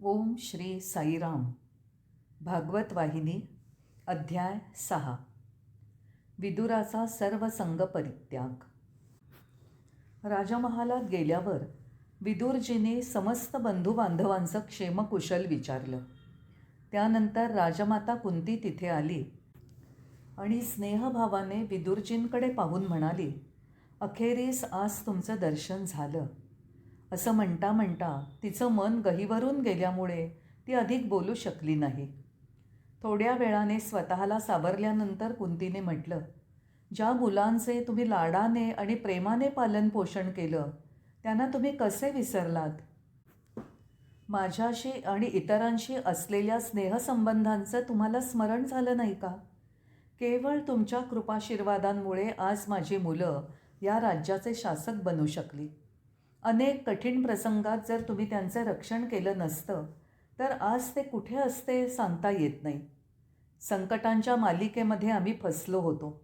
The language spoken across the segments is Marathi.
ओम श्री साईराम. भागवत वाहिनी. अध्याय 6. विदुराचा सर्व संग परित्याग. राजमहालात गेल्यावर विदुरजीने समस्त बंधुबांधवांचं क्षेमकुशल विचारलं. त्यानंतर राजमाता कुंती तिथे आली आणि स्नेहभावाने विदुरजींकडे पाहून म्हणाली, अखेरीस आज तुमचं दर्शन झालं. असं म्हणता म्हणता तिचं मन गहिवरून गेल्यामुळे ती अधिक बोलू शकली नाही. थोड्या वेळाने स्वतःला सावरल्यानंतर कुंतीने म्हटलं, ज्या मुलांचे तुम्ही लाडाने आणि प्रेमाने पालनपोषण केलं त्यांना तुम्ही कसे विसरलात? माझ्याशी आणि इतरांशी असलेल्या स्नेहसंबंधांचं तुम्हाला स्मरण झालं नाही का? केवळ तुमच्या कृपाशीर्वादांमुळे आज माझी मुलं या राज्याचे शासक बनू शकली. अनेक कठीण प्रसंगात जर तुम्ही त्यांचं रक्षण केलं नसतं तर आज ते कुठे असते सांगता येत नाही. संकटांच्या मालिकेमध्ये आम्ही फसलो होतो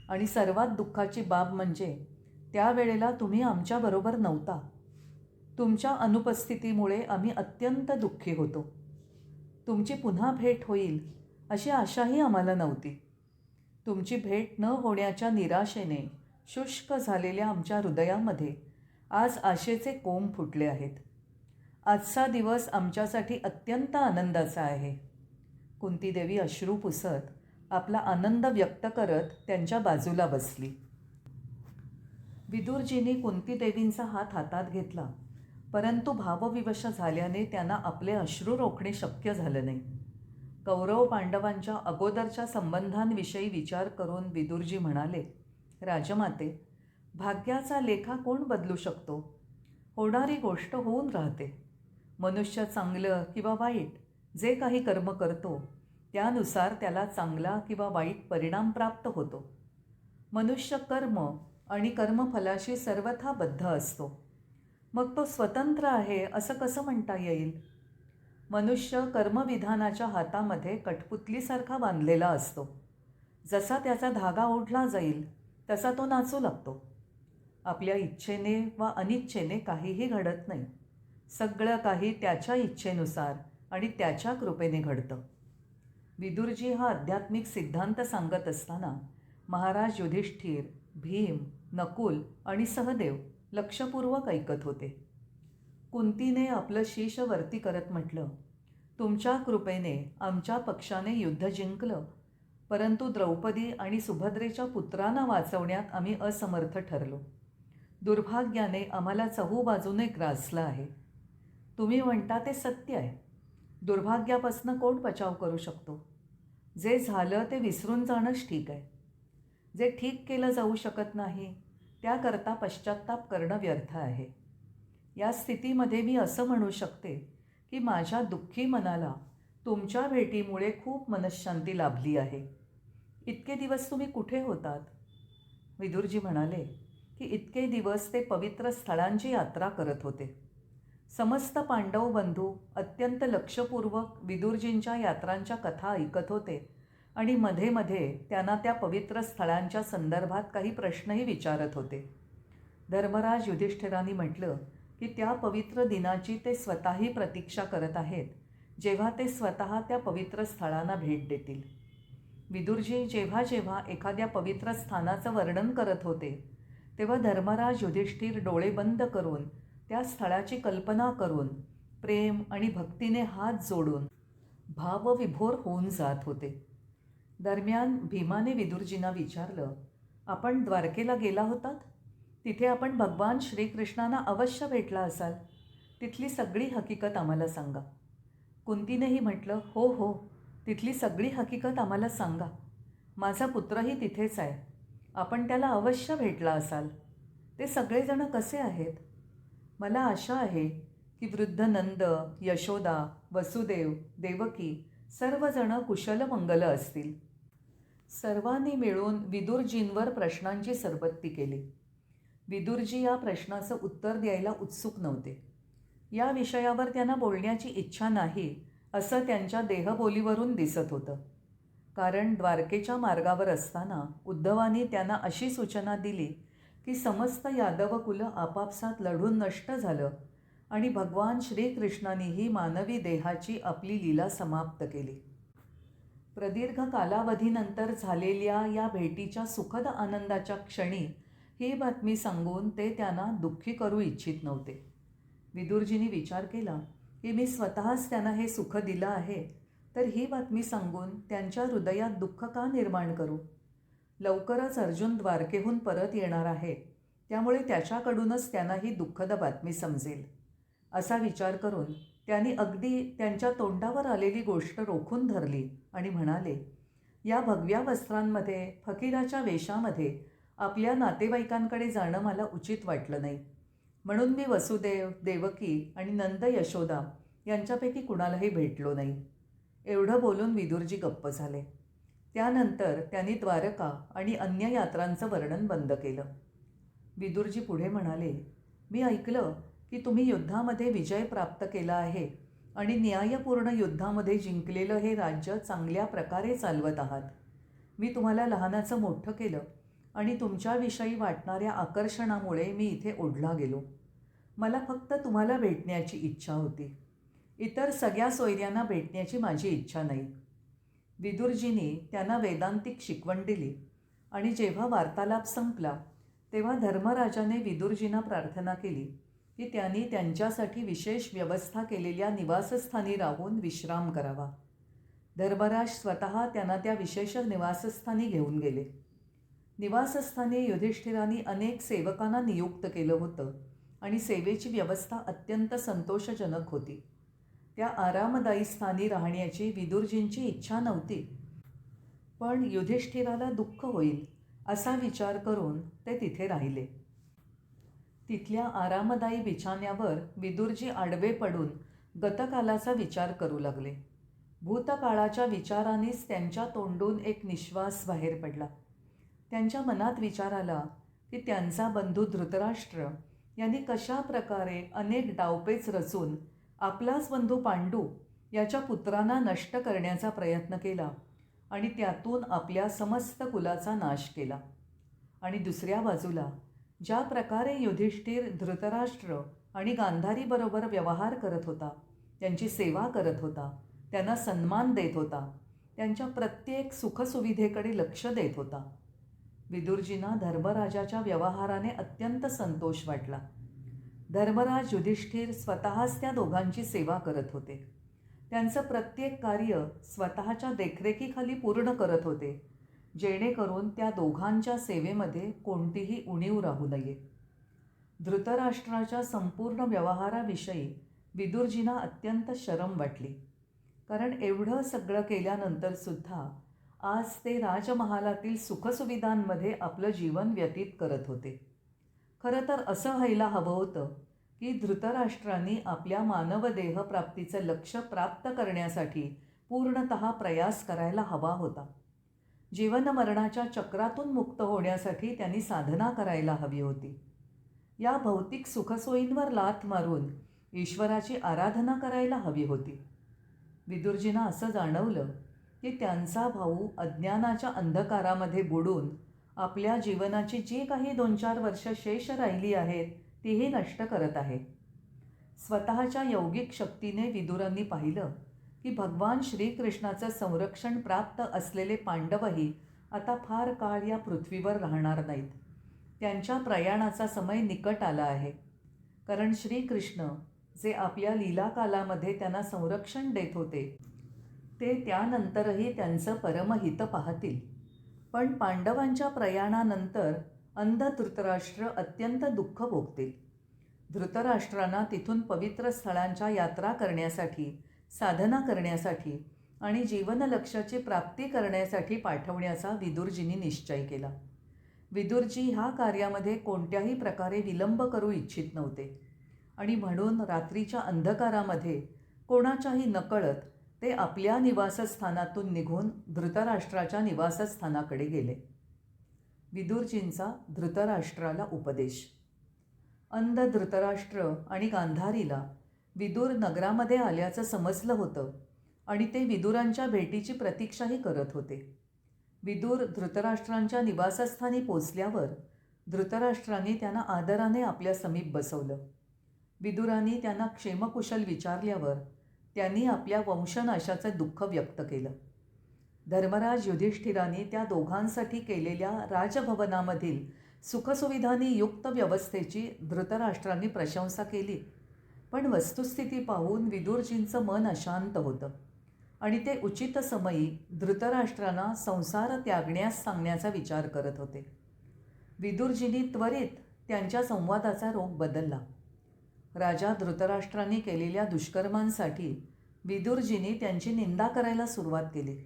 आणि सर्वात दुःखाची बाब म्हणजे त्यावेळेला तुम्ही आमच्याबरोबर नव्हता. तुमच्या अनुपस्थितीमुळे आम्ही अत्यंत दुःखी होतो. तुमची पुन्हा भेट होईल अशी आशाही आम्हाला नव्हती. तुमची भेट न होण्याच्या निराशेने शुष्क झालेल्या आमच्या हृदयामध्ये आज आशेचे कोंब फुटले आहेत. आजचा दिवस आमच्यासाठी अत्यंत आनंदाचा आहे. कुंतीदेवी अश्रू पुसत आपला आनंद व्यक्त करत त्यांच्या बाजूला बसली. विदुरजींनी कुंतीदेवींचा हात हातात घेतला, परंतु भावविवश झाल्याने त्यांना आपले अश्रू रोखणे शक्य झालं नाही. कौरव पांडवांच्या अगोदरच्या संबंधांविषयी विचार करून विदुरजी म्हणाले, राजमाते, भाग्याचा लेखा कोण बदलू शकतो? होणारी गोष्ट होऊन राहते. मनुष्य चांगलं किंवा वाईट जे काही कर्म करतो त्यानुसार त्याला चांगला किंवा वाईट परिणाम प्राप्त होतो. मनुष्य कर्म आणि कर्मफलाशी सर्वथा बद्ध असतो. मग तो स्वतंत्र आहे असं कसं म्हणता येईल? मनुष्य कर्मविधानाच्या हातामध्ये कठपुतलीसारखा बांधलेला असतो. जसा त्याचा धागा ओढला जाईल तसा तो नाचू लागतो. आपल्या इच्छेने वा अनिच्छेने काहीही घडत नाही. सगळं काही त्याच्या इच्छेनुसार आणि त्याच्या कृपेने घडतं. विदुरजी हा आध्यात्मिक सिद्धांत सांगत असताना महाराज युधिष्ठिर, भीम, नकुल आणि सहदेव लक्षपूर्वक ऐकत होते. कुंतीने आपलं शीश वरती करत म्हटलं, तुमच्या कृपेने आमच्या पक्षाने युद्ध जिंकलं, परंतु द्रौपदी आणि सुभद्रेच्या पुत्रांना वाचवण्यात आम्ही असमर्थ ठरलो. दुर्भाग्याने आम्हाला चहूबाजूने ग्रासलं आहे. तुम्ही म्हणता ते सत्य आहे. दुर्भाग्यापासून कोण बचाव करू शकतो? जे झालं ते विसरून जाणंच ठीक आहे. जे ठीक केलं जाऊ शकत नाही त्याकरता पश्चात्ताप करणं व्यर्थ आहे. या स्थितीमध्ये मी असं म्हणू शकते की माझ्या दुःखी मनाला तुमच्या भेटीमुळे खूप मनःशांती लाभली आहे. इतके दिवस तुम्ही कुठे होतात? विदुरजी म्हणाले की इतके दिवस ते पवित्र स्थळांची यात्रा करत होते. समस्त पांडव बंधू अत्यंत लक्षपूर्वक विदुरजींच्या यात्रांच्या कथा ऐकत होते आणि मध्ये मध्ये त्यांना त्या पवित्र स्थळांच्या संदर्भात काही प्रश्नही विचारत होते. धर्मराज युधिष्ठिरांनी म्हटलं की त्या पवित्र दिनाची ते स्वतःही प्रतीक्षा करत आहेत, जेव्हा ते स्वतः त्या पवित्र स्थळांना भेट देतील. विदुरजी जेव्हा जेव्हा एखाद्या पवित्र स्थानाचं वर्णन करत होते तेव्हा धर्मराज युधिष्ठिर डोळे बंद करून त्या स्थळाची कल्पना करून प्रेम आणि भक्तीने हात जोडून भावविभोर होऊन जात होते. दरम्यान भीमाने विदुरजींना विचारलं, आपण द्वारकेला गेला होतात? तिथे आपण भगवान श्रीकृष्णांना अवश्य भेटला असाल. तिथली सगळी हकीकत आम्हाला सांगा. कुंतीनेही म्हटलं, हो हो, तिथली सगळी हकीकत आम्हाला सांगा. माझा पुत्रही तिथेच आहे. आपण त्याला अवश्य भेटला असाल. ते सगळेजण कसे आहेत? मला आशा आहे की वृद्ध नंद, यशोदा, वसुदेव, देवकी सर्वजण कुशलमंगल असतील. सर्वांनी मिळून विदुरजींवर प्रश्नांची सरबत्ती केली. विदुरजी या प्रश्नाचं उत्तर द्यायला उत्सुक नव्हते. या विषयावर त्यांना बोलण्याची इच्छा नाही असं त्यांच्या देहबोलीवरून दिसत होतं. कारण द्वारकेच्या मार्गावर असताना उद्धवांनी त्यांना अशी सूचना दिली की समस्त यादव कुल आपापसात लढून नष्ट झालं आणि भगवान श्रीकृष्णानेही मानवी देहाची आपली लीला समाप्त केली. प्रदीर्घ कालावधीनंतर झालेल्या या भेटीच्या सुखद आनंदाच्या क्षणी ही बातमी सांगून ते त्यांना दुःखी करू इच्छित नव्हते. विदुरजींनी विचार केला की मी स्वतःच त्यांना हे सुख दिलं आहे, तर ही बातमी सांगून त्यांच्या हृदयात दुःख का निर्माण करू? लवकरच अर्जुन द्वारकेहून परत येणार आहे, त्यामुळे त्याच्याकडूनच त्यांना ही दुःखद बातमी समजेल असा विचार करून त्यांनी अगदी त्यांच्या तोंडावर आलेली गोष्ट रोखून धरली आणि म्हणाले, या भगव्या वस्त्रांमध्ये फकीराच्या वेशामध्ये आपल्या नातेवाईकांकडे जाणं मला उचित वाटलं नाही, म्हणून मी वसुदेव, देवकी आणि नंद यशोदा यांच्यापैकी कुणालाही भेटलो नाही. एवढं बोलून विदुरजी गप्प झाले. त्यानंतर त्यांनी द्वारका आणि अन्य यात्रांचं वर्णन बंद केलं. विदुरजी पुढे म्हणाले, मी ऐकलं की तुम्ही युद्धामध्ये विजय प्राप्त केला आहे आणि न्यायपूर्ण युद्धामध्ये जिंकलेलं हे राज्य चांगल्या प्रकारे चालवत आहात. मी तुम्हाला लहानाचं मोठं केलं आणि तुमच्याविषयी वाटणाऱ्या आकर्षणामुळे मी इथे ओढला गेलो. मला फक्त तुम्हाला भेटण्याची इच्छा होती. इतर सगळ्या सोयऱ्यांना भेटण्याची माझी इच्छा नाही. विदुरजींनी त्यांना वेदांतिक शिकवण दिली आणि जेव्हा वार्तालाप संपला तेव्हा धर्मराजाने विदुरजींना प्रार्थना केली की त्यांनी त्यांच्यासाठी विशेष व्यवस्था केलेल्या निवासस्थानी राहून विश्राम करावा. धर्मराज स्वतः त्यांना त्या विशेष निवासस्थानी घेऊन गेले. निवासस्थानी युधिष्ठिरांनी अनेक सेवकांना नियुक्त केलं होतं आणि सेवेची व्यवस्था अत्यंत संतोषजनक होती. त्या आरामदायी स्थानी राहण्याची विदुरजींची इच्छा नव्हती, पण युधिष्ठिराला दुःख होईल असा विचार करून ते तिथे राहिले. तिथल्या आरामदायी बिछाण्यावर विदुरजी आडवे पडून गतकालाचा विचार करू लागले. भूतकाळाच्या विचारानेच त्यांच्या तोंडून एक निश्वास बाहेर पडला. त्यांच्या मनात विचार आला की त्यांचा बंधू धृतराष्ट्र यांनी कशा प्रकारे अनेक डावपेच रचून आपलाच बंधू पांडू याच्या पुत्रांना नष्ट करण्याचा प्रयत्न केला आणि त्यातून आपल्या समस्त कुलाचा नाश केला. आणि दुसऱ्या बाजूला ज्या प्रकारे युधिष्ठिर धृतराष्ट्र आणि गांधारीबरोबर व्यवहार करत होता, त्यांची सेवा करत होता, त्यांना सन्मान देत होता, त्यांच्या प्रत्येक सुखसुविधेकडे लक्ष देत होता. विदुरजींना धर्मराजाच्या व्यवहाराने अत्यंत संतोष वाटला. धर्मराज युधिष्ठिर स्वतःच त्या दोघांची सेवा करत होते. त्यांचं प्रत्येक कार्य स्वतःच्या देखरेखीखाली पूर्ण करत होते, जेणेकरून त्या दोघांच्या सेवेमध्ये कोणतीही उणीव राहू नये. धृतराष्ट्राच्या संपूर्ण व्यवहाराविषयी विदुरजींना अत्यंत शरम वाटली, कारण एवढं सगळं केल्यानंतरसुद्धा आज ते राजमहालातील सुखसुविधांमध्ये आपलं जीवन व्यतीत करत होते. खरं तर असं व्हायला हवं होतं की धृतराष्ट्रांनी आपल्या मानवदेह प्राप्तीचं लक्ष्य प्राप्त करण्यासाठी पूर्णतः प्रयास करायला हवा होता. जीवनमरणाच्या चक्रातून मुक्त होण्यासाठी त्यांनी साधना करायला हवी होती. या भौतिक सुखसोयींवर लाथ मारून ईश्वराची आराधना करायला हवी होती. विदुरजींना असं जाणवलं की त्यांचा भाऊ अज्ञानाच्या अंधकारामध्ये बुडून आपल्या जीवनाची जी काही 2-4 वर्ष शेष राहिली आहेत तीही नष्ट करत आहे. स्वतःच्या यौगिक शक्तीने विदुरांनी पाहिलं की भगवान श्रीकृष्णाचं संरक्षण प्राप्त असलेले पांडवही आता फार काळ या पृथ्वीवर राहणार नाहीत. त्यांच्या प्रयाणाचा समय निकट आला आहे, कारण श्रीकृष्ण जे आपल्या लीलाकालामध्ये त्यांना संरक्षण देत होते ते त्यानंतरही त्यांचं परमहित पाहतील. पण पांडवांच्या प्रयाणानंतर अंध धृतराष्ट्र अत्यंत दुःख भोगतील. धृतराष्ट्रांना तिथून पवित्र स्थळांच्या यात्रा करण्यासाठी, साधना करण्यासाठी आणि जीवनलक्ष्याची प्राप्ती करण्यासाठी पाठवण्याचा विदुरजींनी निश्चय केला. विदुरजी ह्या कार्यामध्ये कोणत्याही प्रकारे विलंब करू इच्छित नव्हते आणि म्हणून रात्रीच्या अंधकारामध्ये कोणाच्याही नकळत ते आपल्या निवासस्थानातून निघून धृतराष्ट्राच्या निवासस्थानाकडे गेले. विदुरजींचा धृतराष्ट्राला उपदेश. अंध धृतराष्ट्र आणि गांधारीला विदुर नगरामध्ये आल्याचं समजलं होतं आणि ते विदुरांच्या भेटीची प्रतीक्षाही करत होते. विदुर धृतराष्ट्रांच्या निवासस्थानी पोचल्यावर धृतराष्ट्रांनी त्यांना आदराने आपल्या समीप बसवलं. विदुराने त्यांना क्षेमकुशल विचारल्यावर त्यांनी आपल्या वंशनाशाचं दुःख व्यक्त केलं. धर्मराज युधिष्ठिराने त्या दोघांसाठी केलेल्या राजभवनामधील सुखसुविधांनी युक्त व्यवस्थेची धृतराष्ट्रांनी प्रशंसा केली. पण वस्तुस्थिती पाहून विदुरजींचं मन अशांत होतं आणि ते उचित समयी धृतराष्ट्रांना संसार त्यागण्यास सांगण्याचा विचार करत होते. विदुरजींनी त्वरित त्यांच्या संवादाचा रोग बदलला. राजा धृतराष्ट्रांनी केलेल्या दुष्कर्मांसाठी विदुरजींनी त्यांची निंदा करायला सुरुवात केली.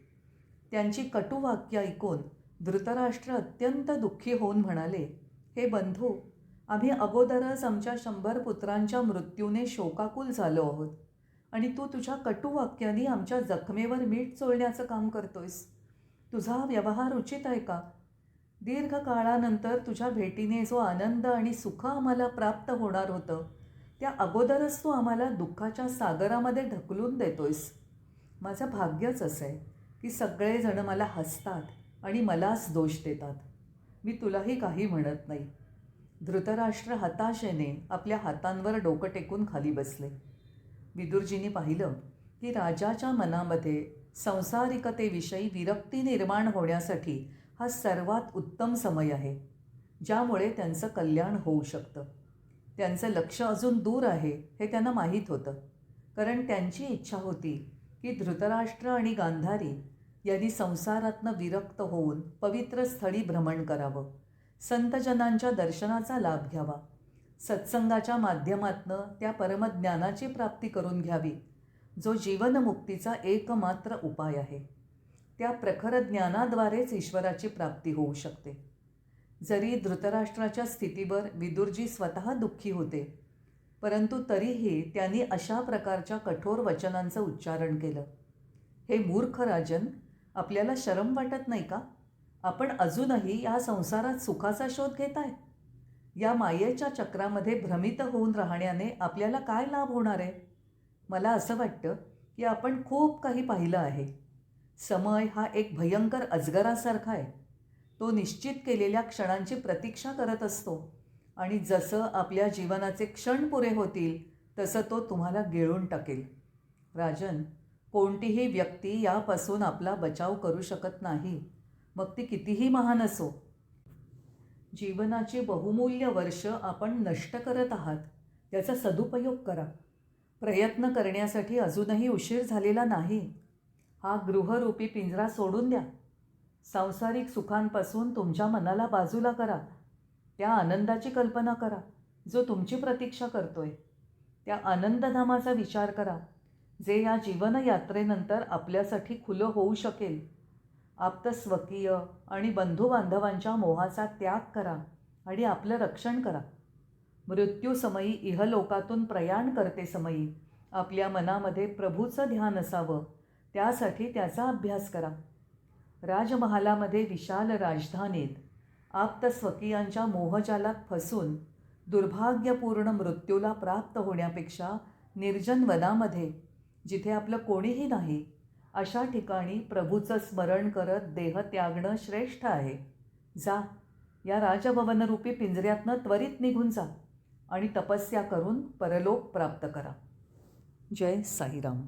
त्यांची कटू वाक्य ऐकून धृतराष्ट्र अत्यंत दुःखी होऊन म्हणाले, हे बंधू, आम्ही अगोदरच आमच्या 100 पुत्रांच्या मृत्यूने शोकाकुल झालो आहोत आणि तू तुझ्या कटू वाक्याने आमच्या जखमेवर मीठ चोळण्याचं काम करतोयस. तुझा हा व्यवहार उचित आहे का? दीर्घ काळानंतर तुझ्या भेटीने जो आनंद आणि सुख आम्हाला प्राप्त होणार होतं, त्या अगोदरच तू आम्हाला दुःखाच्या सागरामध्ये ढकलून देतोयस. माझं भाग्यच असं आहे की सगळेजण मला हसतात आणि मलाच दोष देतात. मी तुलाही काही म्हणत नाही. धृतराष्ट्र हताशेने आपल्या हातांवर डोकं टेकून खाली बसले. विदुरजींनी पाहिलं की राजाच्या मनामध्ये संसारिकतेविषयी विरक्ती निर्माण होण्यासाठी हा सर्वात उत्तम समय आहे, ज्यामुळे त्यांचं कल्याण होऊ शकतं. त्यांचं लक्ष अजून दूर आहे हे त्यांना माहीत होतं, कारण त्यांची इच्छा होती की धृतराष्ट्र आणि गांधारी यांनी संसारातनं विरक्त होऊन पवित्र स्थळी भ्रमण करावं, संतजनांच्या दर्शनाचा लाभ घ्यावा, सत्संगाच्या माध्यमातनं त्या परमज्ञानाची प्राप्ती करून घ्यावी, जो जीवनमुक्तीचा एकमात्र उपाय आहे. त्या प्रखर ज्ञानाद्वारेच ईश्वराची प्राप्ती होऊ शकते. जरी धृतराष्ट्राच्या स्थितीवर विदुरजी स्वतः दुःखी होते, परंतु तरीही त्यांनी अशा प्रकारच्या कठोर वचनांचं उच्चारण केलं. हे मूर्ख राजन, आपल्याला शरम वाटत नाही का? आपण अजूनही या संसारात सुखाचा शोध घेताय. या मायेच्या चक्रामध्ये भ्रमित होऊन राहण्याने आपल्याला काय लाभ होणार आहे? मला असं वाटतं की आपण खूप काही पाहिलं आहे. समय हा एक भयंकर अजगरासारखा आहे. तो निश्चित केलेल्या क्षणांची प्रतीक्षा करत असतो आणि जसं आपल्या जीवनाचे क्षण पुरे होतील तसं तो तुम्हाला गिळून टाकेल. राजन, कोणतीही व्यक्ती यापासून आपला बचाव करू शकत नाही, मग ती कितीही महान असो. जीवनाची बहुमूल्य वर्ष आपण नष्ट करत आहात. त्याचा सदुपयोग करा. प्रयत्न करण्यासाठी अजूनही उशीर झालेला नाही. हा गृहरूपी पिंजरा सोडून द्या. सांसारिक सुखांपासून तुमच्या मनाला बाजूला करा. त्या आनंदाची कल्पना करा जो तुमची प्रतीक्षा करतोय. त्या आनंदधामाचा विचार करा जे या जीवनयात्रेनंतर आपल्यासाठी खुलं होऊ शकेल. आप्तस्वकीय आणि बंधुबांधवांच्या मोहाचा त्याग करा आणि आपलं रक्षण करा. मृत्यूसमयी इहलोकातून प्रयाण करते समयी आपल्या मनामध्ये प्रभूचं ध्यान असावं, त्यासाठी त्याचा अभ्यास करा. राजमहालामध्ये विशाल राजधानीत आप्तस्वकीयांच्या मोहजालात फसून दुर्भाग्यपूर्ण मृत्यूला प्राप्त होण्यापेक्षा निर्जन वनामध्ये, जिथे आपलं कोणीही नाही, अशा ठिकाणी प्रभूचं स्मरण करत देह त्यागणं श्रेष्ठ आहे. जा, या राजभवनरूपी पिंजऱ्यातनं त्वरित निघून जा आणि तपस्या करून परलोक प्राप्त करा. जय साईराम.